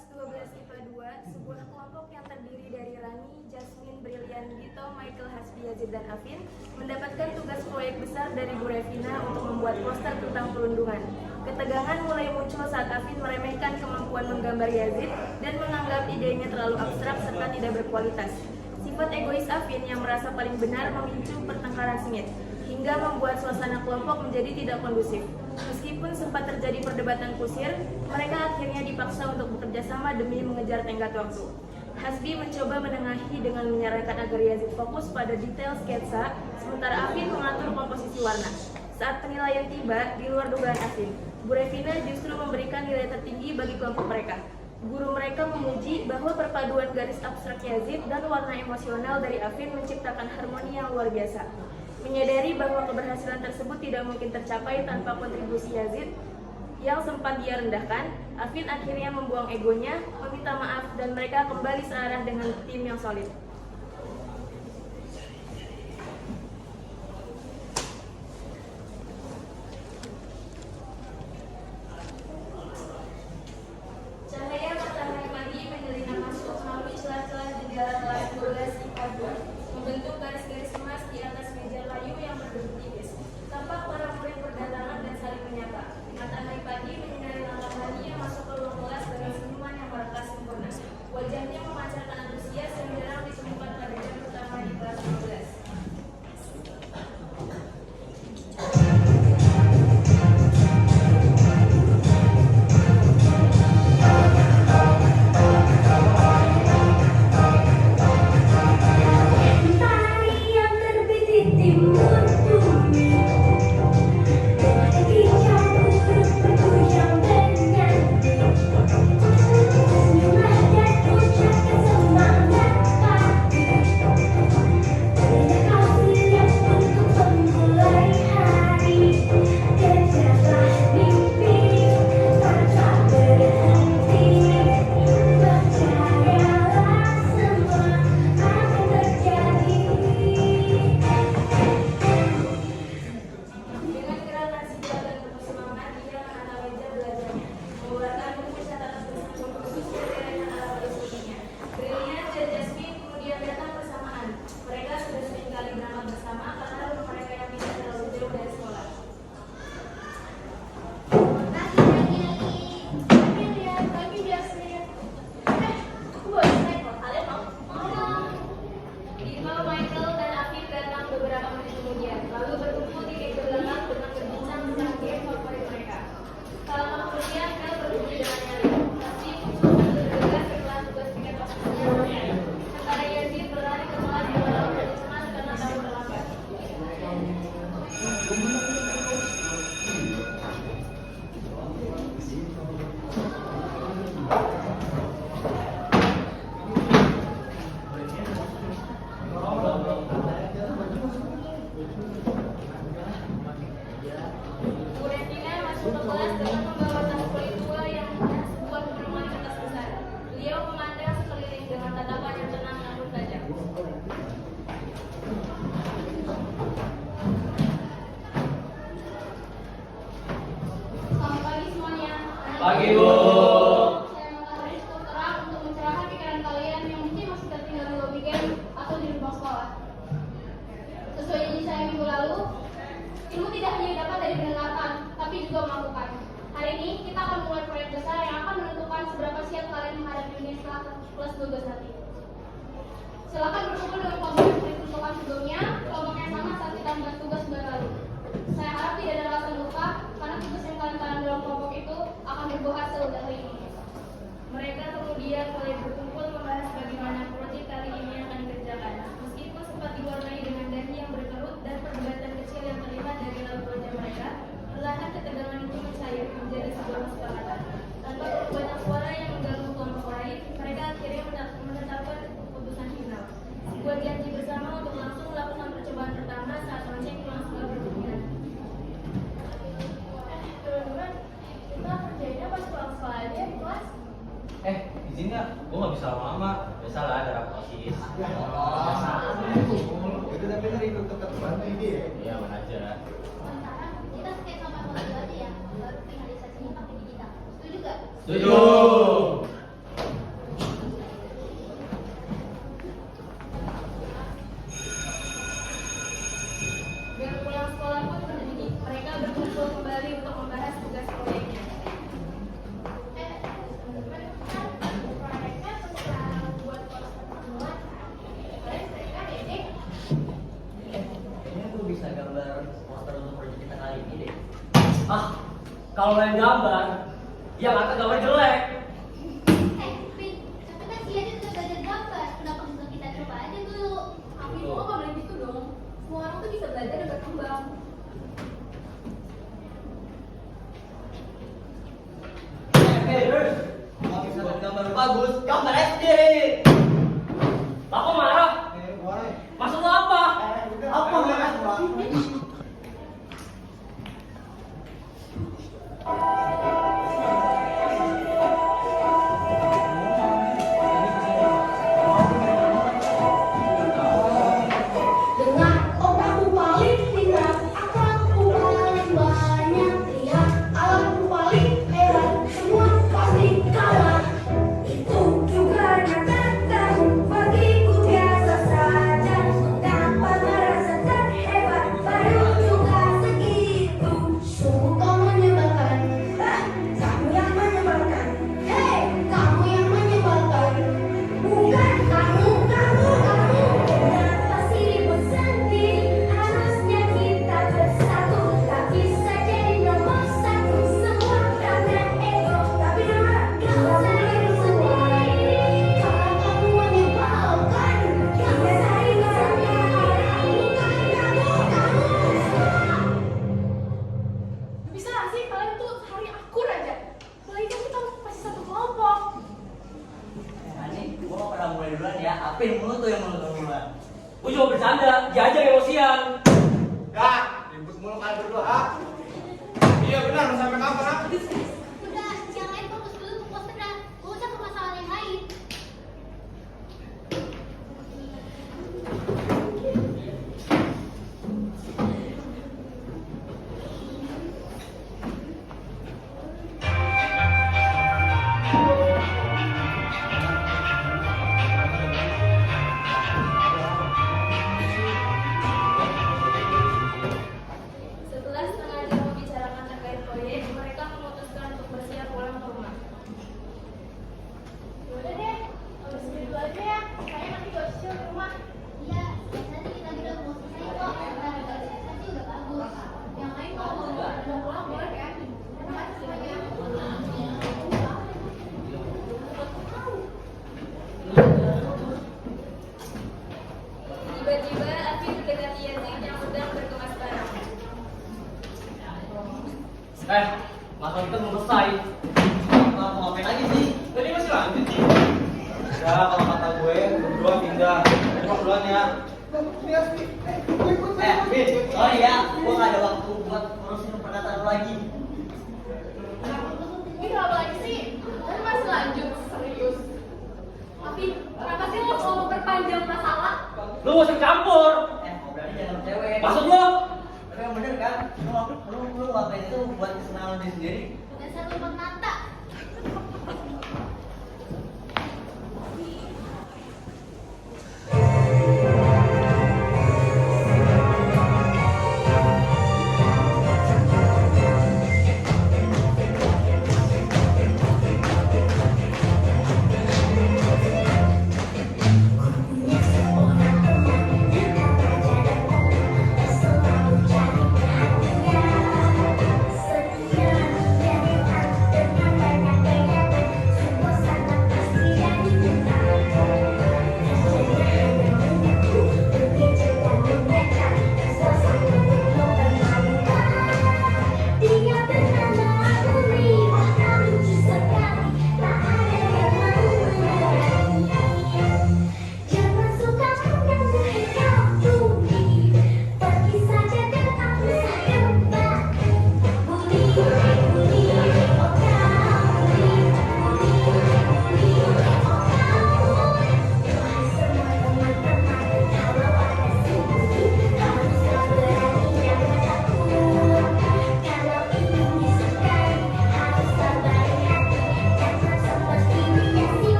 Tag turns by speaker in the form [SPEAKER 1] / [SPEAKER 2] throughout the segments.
[SPEAKER 1] kelas 12 IPA 2, sebuah kelompok yang terdiri dari Rani, Jasmine, Brilian, Gito, Michael, Hasbi, Yazid, dan Afin mendapatkan tugas proyek besar dari Bu Revina untuk membuat poster tentang perundungan. Ketegangan mulai muncul saat Afin meremehkan kemampuan menggambar Yazid dan menganggap idenya terlalu abstrak serta tidak berkualitas. Sifat egois Afin yang merasa paling benar memicu pertengkaran sengit, hingga membuat suasana kelompok menjadi tidak kondusif. Meskipun sempat terjadi perdebatan kusir, mereka akhirnya dipaksa untuk bekerja sama demi mengejar tenggat waktu. Hasbi mencoba menengahi dengan menyarankan agar Yazid fokus pada detail sketsa, sementara Afin mengatur komposisi warna. Saat penilaian tiba, di luar dugaan Afin, Bu Revina justru memberikan nilai tertinggi bagi kelompok mereka. Guru mereka memuji bahwa perpaduan garis abstrak Yazid dan warna emosional dari Afin menciptakan harmoni yang luar biasa. Menyadari bahwa keberhasilan tersebut tidak mungkin tercapai tanpa kontribusi Yazid yang sempat dia rendahkan, Afin akhirnya membuang egonya, meminta maaf, dan mereka kembali searah dengan tim yang solid. Cahaya matahari pagi menyelinap masuk melalui celah-celah jendela kelas 12 IPA 2, membentuk garis-garis emas di atas meja kayu yang berdebut tipis. Tampak para murid berdatangan dan saling menyapa. Matahari pagi menyinari langkah Hani yang masuk ke ruang kelas dengan senyuman yang merekas sempurna. Wajahnya memancarkan antusias yang jarang ditemukan pada jam pertama di kelas 12.
[SPEAKER 2] Pagi, Bu.
[SPEAKER 3] Saya matahari cukup terang untuk mencerahkan pikiran kalian yang mungkin masih tertinggal di lobby game atau di lubang sekolah. Sesuai janji saya minggu lalu, ilmu tidak hanya dapat dari mendengarkan, tapi juga melakukan. Hari ini kita akan mulai proyek besar yang akan menentukan seberapa siap kalian menghadapi dunia setelah kelas 12 nanti. Silakan berkumpul dengan kelompok yang ditentukan sebelumnya, kelompok yang sama saat kita membuat tugas bulan lalu. Saya harap tidak ada alasan lupa, karena tugas yang kalian tanam dalam kelompok itu akan berbuah hasil hari ini.
[SPEAKER 1] Mereka kemudian mulai berkumpul membahas bagaimana proyek kali ini akan dikerjakan. Meskipun sempat diwarnai dengan dahi yang berkerut dan perdebatan kecil yang terlihat dari laut wajah mereka, perlahan ketegangan itu mencair menjadi sebuah kesepakatan. Tanpa banyak suara yang mengganggu kelompok lain, mereka akhirnya menetapkan keputusan final. Sebuah janji bersama untuk langsung melakukan percobaan pertama saat lonceng pulang sekolah bergiliran. Teman-teman, kita kerjainnya pas pulang sekolah aja di kelas.
[SPEAKER 2] Izin nggak? Gue nggak bisa lama-lama. Biasalah ada rapat OSIS.
[SPEAKER 4] Itu tapi hari ikut ketemuan ini ya?
[SPEAKER 2] Iya, mana aja.
[SPEAKER 3] Sementara kita skate sama kelas aja ya, baru finalisasinya pakai digital. Setuju gak?
[SPEAKER 2] Setuju.
[SPEAKER 5] Kalau main gambar, dia ngangkat gambar jelek.
[SPEAKER 3] Vin, tapi kan si Yadi udah belajar gambar. Kenapa nggak kita coba aja dulu?
[SPEAKER 1] Afin, lo nggak boleh gitu dong. Semua orang tuh bisa belajar dan berkembang.
[SPEAKER 2] Kalau bisa buat gambar bagus, gambar SD.
[SPEAKER 5] Bapak marah.
[SPEAKER 4] Boleh.
[SPEAKER 5] Maksud lo apa?
[SPEAKER 4] Apa marah?
[SPEAKER 6] Dengan otakku paling pintar, akalku paling banyak, lihat alatku paling hebat, semua pasti kalah. Itu juga nyatakan bagiku biasa saja, dapat merasa terhebat, baru juga segitu. Sungguh kau menyebalkan, kamu yang menyebalkan, hei kamu yang menyebalkan, bukan kamu. Kenapa sih sendiri? Harusnya kita bersatu, tak bisa jadi nomor satu. Semua karena ego, tapi dengar kau sendiri sendiri. Kalau kamu menyebalkan, kamu cari sama orang, bukan kamu.
[SPEAKER 1] Bisa nggak sih kalian tuh hari akur aja? Apalagi kan kita masih satu kelompok.
[SPEAKER 2] Ini gua pada mulai duluan ya. Apin mulu tuh yang mulai duluan.
[SPEAKER 5] Gue cuma bercanda, dia aja yang emosian.
[SPEAKER 4] Dah, ribut mulu kalian berdua. Ah. Iya benar, sampai kapan? Ah?
[SPEAKER 3] Udah, yang lain fokus dulu ke posternya. Gak usah ke masalah yang lain.
[SPEAKER 1] Setelah setengah jam membicarakan terkait proyek, mereka memutuskan untuk bersiap pulang ke rumah.
[SPEAKER 3] Udah deh, habis dulu aja ya. Saya nanti gak di rumah. Iya, nanti kita bilang mau selesai kok. Karena nanti udah bagus. Yang lain kalau mau pulang boleh kan? Terima kasih banyak.
[SPEAKER 1] Tiba-tiba Afin mendekati Yazid yang sedang berkemas barang.
[SPEAKER 5] Masalah kita belum selesai.
[SPEAKER 2] Mau ngapain lagi sih?
[SPEAKER 4] Tadi masih lanjut sih. Ya kalau kata gue berdua pindah. Cuma duluan ya.
[SPEAKER 2] Bin, oh iya, gua nggak ada waktu buat ngurusin perkataan lu lagi.
[SPEAKER 1] Ini kenapa lagi sih? Kan masih lanjut, serius. Afin, kenapa sih lo selalu perpanjang masalah?
[SPEAKER 5] Lu gak usah campur.
[SPEAKER 2] Ngobrolnya jangan sama cewek.
[SPEAKER 5] Maksud lo?
[SPEAKER 2] Tapi yang bener kan? Lu ngapain itu buat kesenangan diri sendiri?
[SPEAKER 3] Dasar lupa mata.
[SPEAKER 6] Selalu jadi perhatian, setia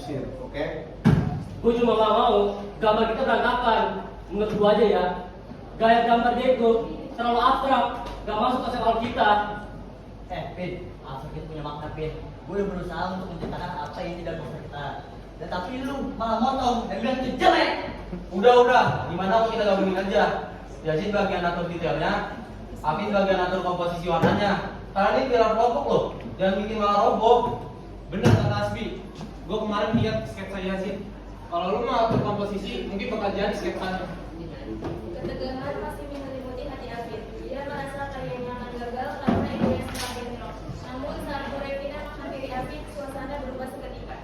[SPEAKER 4] usir, oke?
[SPEAKER 5] Gue cuma gak mau gambar kita berantakan. Menurut gue aja ya, gaya gambar dia itu terlalu abstrak, gak masuk ke sekolah kita.
[SPEAKER 7] Pin, abstrak itu punya makna, Pin. Gue udah berusaha untuk menciptakan apa yang tidak bisa kita. Tetapi lu malah motong dan bilang itu jelek.
[SPEAKER 4] Udah, gimana kalau kita gabungin aja? Yazid bagian atur detailnya, Afin bagian atur komposisi warnanya. Karena ini biar kelompok loh, jangan bikin malah roboh.
[SPEAKER 8] Bener kata Asbi, gue kemarin lihat sketsa Yazid. Kalau lu mau atur komposisi, mungkin bakal jadi sketsanya.
[SPEAKER 1] Ketegangan masih menyelimuti hati Afin. Ia merasa karyanya akan gagal karena idenya semakin drop. Namun saat Bu Revina menghampiri Afin, suasana berubah seketika.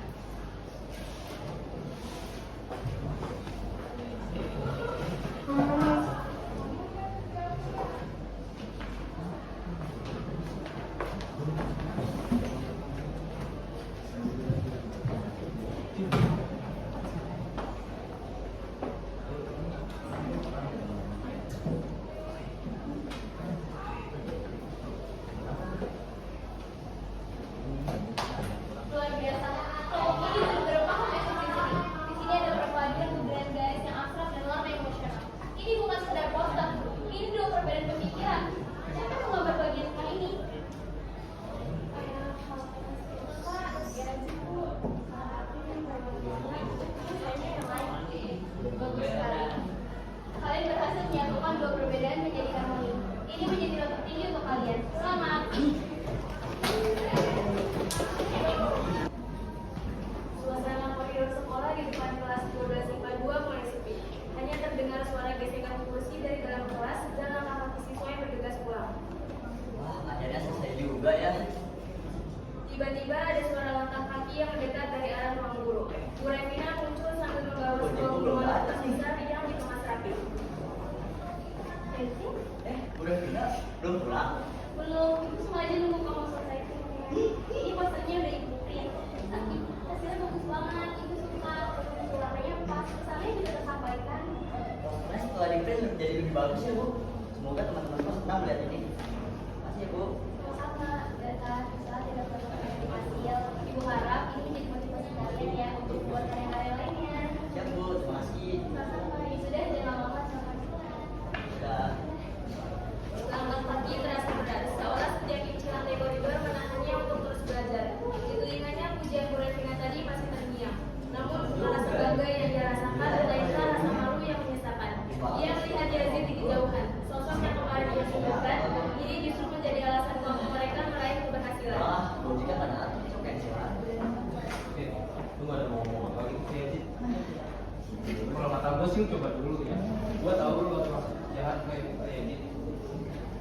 [SPEAKER 3] Luar biasa. Kelompok ini benar-benar paham ya di sini. Di sini ada perpaduan kebudayaan garis yang abstrak dan warna emosional. Ini bukan sekedar poster, ini dua perbedaan pemikiran. Siapa yang menggambar bagian tengah ini? Bagus sekali. Kalian berhasil menyatukan dua perbedaan menjadi harmoni. Ini menjadi nilai tertinggi untuk kalian. Selamat.
[SPEAKER 1] Suasana koridor sekolah di depan kelas 12 IPA 2 mulai sepi. Hanya terdengar suara gesekan kursi dari dalam kelas dan langkah kaki siswa yang bergegas pulang.
[SPEAKER 7] Wah, akhirnya selesai juga ya.
[SPEAKER 1] Tiba-tiba ada suara langkah kaki yang mendekat dari arah ruang guru. Bu Revina muncul sambil membawa sebuah gulungan kertas besar yang dikemas rapi.
[SPEAKER 7] Udah pindah, belum pulang.
[SPEAKER 3] Belum, itu sengaja nunggu kamu selesai. Ini posternya udah ibu print. Tapi hasilnya bagus banget, ibu suka. Warnanya pas, pesannya juga tersampaikan.
[SPEAKER 7] Posternya setelah di print jadi lebih bagus ya, Bu. Semoga teman-teman semua senang melihat ini. Makasih ya, Bu.
[SPEAKER 3] Sama, data saat tidak perlu hasil. Ibu harap ini menjadi motivasi kalian ya untuk buat karya-karya lainnya.
[SPEAKER 7] Siap, Bu. Terima kasih.
[SPEAKER 3] Sama-sama, ya sudah jangan lama-lama sama kita.
[SPEAKER 7] Udah.
[SPEAKER 1] Langkah kaki terasa berat, seolah setiap inci lantai koridor menahannya untuk terus belajar. Di telinganya pujian Bu Revina tadi masih terngiang. Namun rasa bangga yang dia rasakan melainkan rasa malu yang menyesakan. Ia melihat Yazid di kejauhan. Sosok yang kemarin ia singkirkan, ini justru menjadi alasan kelompok mereka meraih keberhasilan.
[SPEAKER 7] Malah, Bu juga kan ada pensiunan.
[SPEAKER 4] Lu gak ada mau ngomong apa lagi ke Yazid? Kalau kata gue sih coba dulu ya. Gue tahu lu gak termasuk jahat kayak Yazid.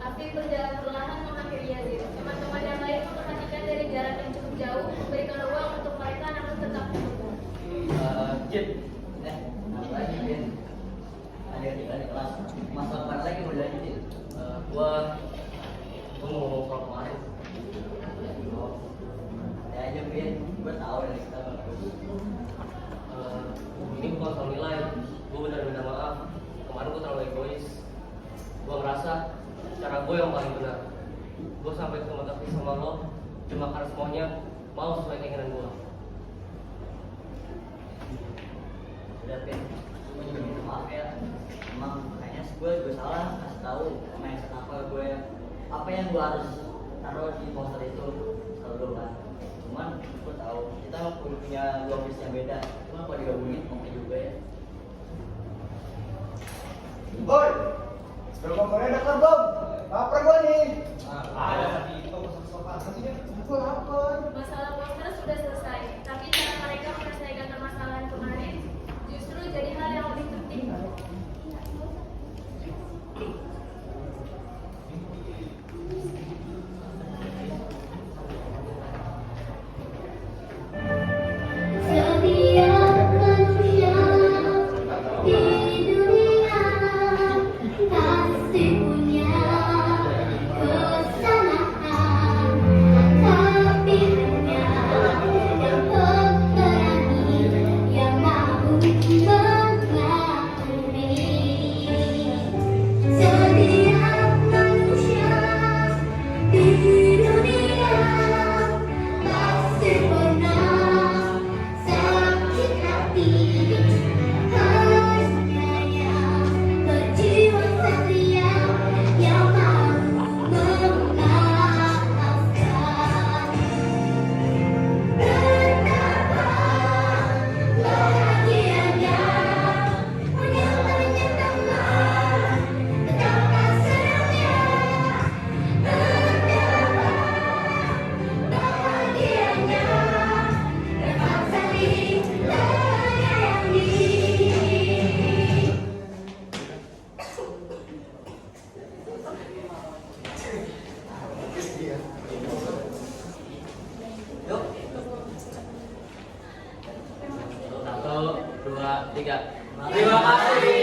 [SPEAKER 1] Afif berjalan perlahan menghampiri Yazid. Teman-teman yang lain memperhatikan dari jarak yang cukup jauh, memberikan ruang untuk mereka namun tetap menunggu.
[SPEAKER 7] Jin. Apa lagi, Jin? Ada kita di kelas. Masalah apa lagi mau dilanjutin?
[SPEAKER 5] Gua mau ngomong soal kemarin.
[SPEAKER 7] Ya aja, Pin. Gue tahu dari kita bagus.
[SPEAKER 5] Ini bukan soal nilai. Gue benar minta maaf. Kemarin gue terlalu egois. Gue ngerasa cara gue yang paling benar. Gue sampai ke tempat tapi sama lo cuma karena semuanya mau sesuai keinginan gue.
[SPEAKER 7] Udah, Pin. Gue juga minta maaf ya. Emang kayaknya gue juga salah kasih tahu mindset apa yang gue harus taruh di poster itu kalau dulu kan. Cuman gue tahu kita punya dua visi yang beda. Cuma kalau digabungin oke juga ya.
[SPEAKER 4] Boy, kompornya udah kelar belum? Lapar gua nih.
[SPEAKER 8] Ada tadi itu
[SPEAKER 4] Gua lapar.
[SPEAKER 1] Masalah poster sudah selesai, tapi cara mereka menyelesaikan permasalahan kemarin justru jadi hal yang lebih penting.
[SPEAKER 6] Setiap manusia di dunia pasti punya kesalahan, tapi punya yang pemberani yang mampu mengampuni. Setiap manusia di dunia pasti pernah salah
[SPEAKER 5] 3. Terima kasih.